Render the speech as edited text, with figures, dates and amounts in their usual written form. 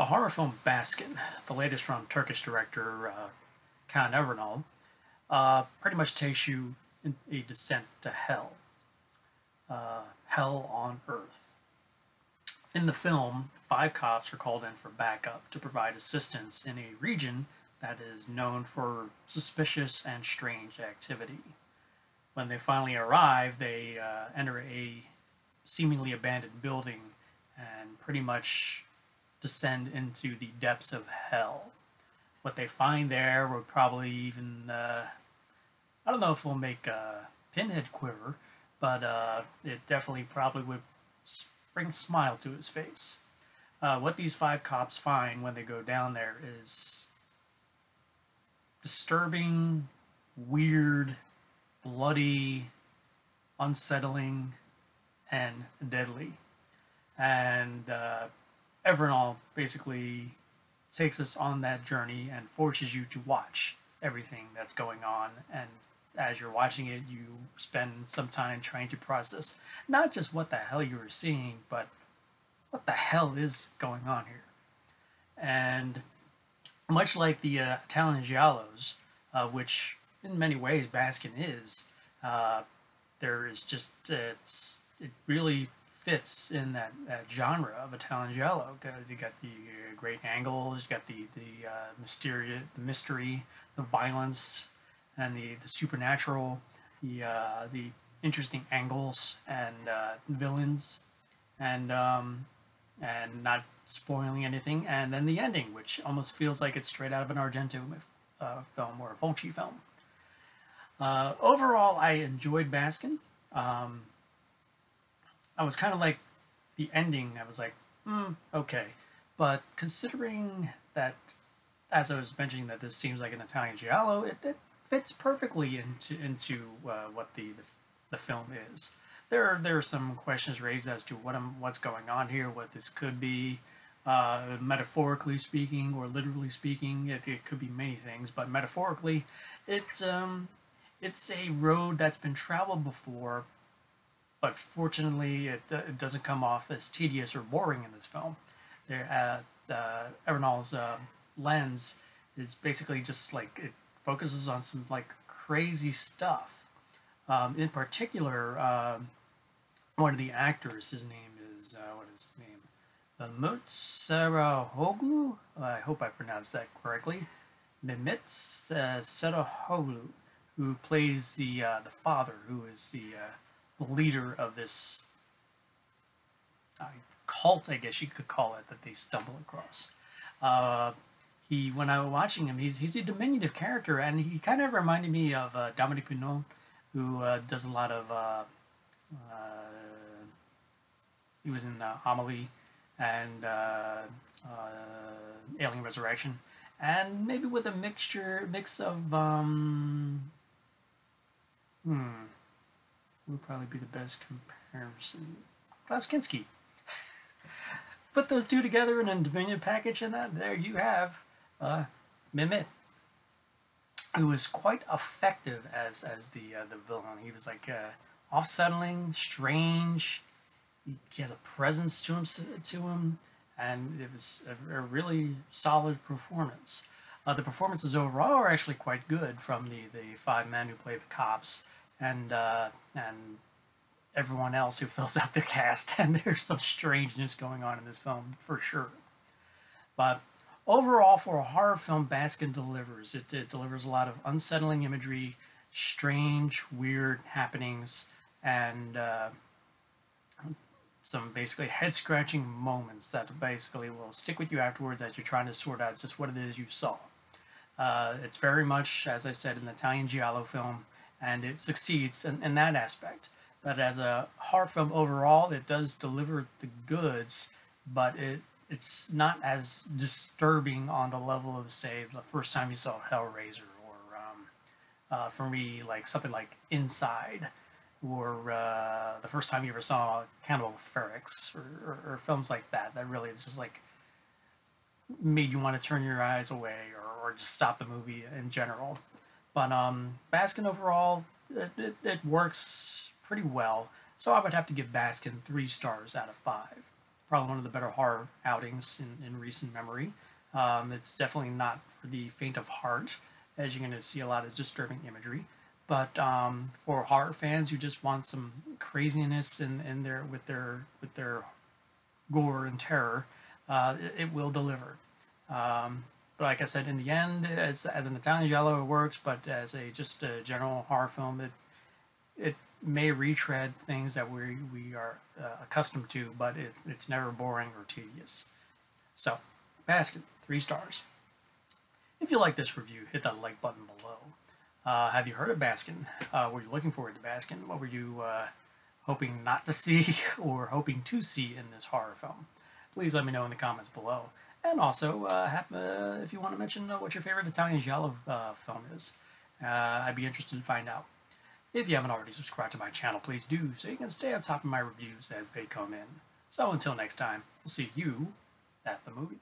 horror film Baskin, the latest from Turkish director Kaan Evrenol, pretty much takes you in a descent to hell. Hell on Earth. In the film, 5 cops are called in for backup to provide assistance in a region that is known for suspicious and strange activity. When they finally arrive, they enter a seemingly abandoned building and pretty much descend into the depths of hell. What they find there would probably even, I don't know if it'll make Pinhead quiver, but it definitely probably would bring a smile to his face. What these 5 cops find when they go down there is disturbing, weird, bloody, unsettling, and deadly. And Evernall basically takes us on that journey and forces you to watch everything that's going on. And as you're watching it, you spend some time trying to process not just what the hell you were seeing, but what the hell is going on here. And much like the Italian giallos, which in many ways Baskin is, there is just it really fits in that genre of Italian giallo. You got the great angles, you got the mystery, the violence, and the supernatural, the interesting angles and villains, and not spoiling anything, and then the ending, which almost feels like it's straight out of an Argento film or a Fulci film. Overall, I enjoyed Baskin. I was kind of like the ending. I was like, okay, but considering that, as I was mentioning, that this seems like an Italian giallo, it fits perfectly into what the film is. There are some questions raised as to what's going on here, what this could be, metaphorically speaking or literally speaking. It could be many things, but metaphorically, it's a road that's been traveled before, but fortunately, it doesn't come off as tedious or boring in this film. Evernall's lens is basically just like it focuses on some like crazy stuff. In particular, one of the actors, his name is what is his name? Mehmet Serahoglu. I hope I pronounced that correctly. Mehmet Serahoglu, who plays the father, who is the leader of this cult, I guess you could call it, that they stumble across. When I was watching him, he's a diminutive character, and he kind of reminded me of Dominique Pinon, who does a lot of. He was in Amelie and Alien Resurrection, and maybe with a mix of would probably be the best comparison. Klaus Kinski. Put those two together in a diminutive package, and there you have Mehmet, who was quite effective as the villain. He was like off-settling, strange. He has a presence to him, and it was a really solid performance. The performances overall are actually quite good from the 5 men who play the cops, and everyone else who fills out the cast. And there's some strangeness going on in this film for sure. But overall, for a horror film, Baskin delivers. It delivers a lot of unsettling imagery, strange, weird happenings, and some basically head-scratching moments that basically will stick with you afterwards as you're trying to sort out just what it is you saw. It's very much, as I said, an Italian giallo film, and it succeeds in that aspect. But as a horror film overall, it does deliver the goods, but it's not as disturbing on the level of, say, the first time you saw Hellraiser, or for me, like something like Inside, or the first time you ever saw Cannibal Ferox, or films like that really just like made you want to turn your eyes away, or just stop the movie in general. But Baskin overall, it works pretty well. So I would have to give Baskin 3 stars out of 5. probably one of the better horror outings in recent memory. It's definitely not for the faint of heart, as you're going to see a lot of disturbing imagery. But for horror fans who just want some craziness in their with their gore and terror, it will deliver. But like I said, in the end, as an Italian giallo, it works. But as just a general horror film, it may retread things that we are accustomed to, but it's never boring or tedious. So, Baskin, 3 stars. If you like this review, hit that like button below. Have you heard of Baskin? Were you looking forward to Baskin? What were you hoping not to see or hoping to see in this horror film? Please let me know in the comments below. And also, if you want to mention what your favorite Italian giallo film is, I'd be interested to find out. If you haven't already subscribed to my channel, please do, so you can stay on top of my reviews as they come in. So until next time, we'll see you at the movies.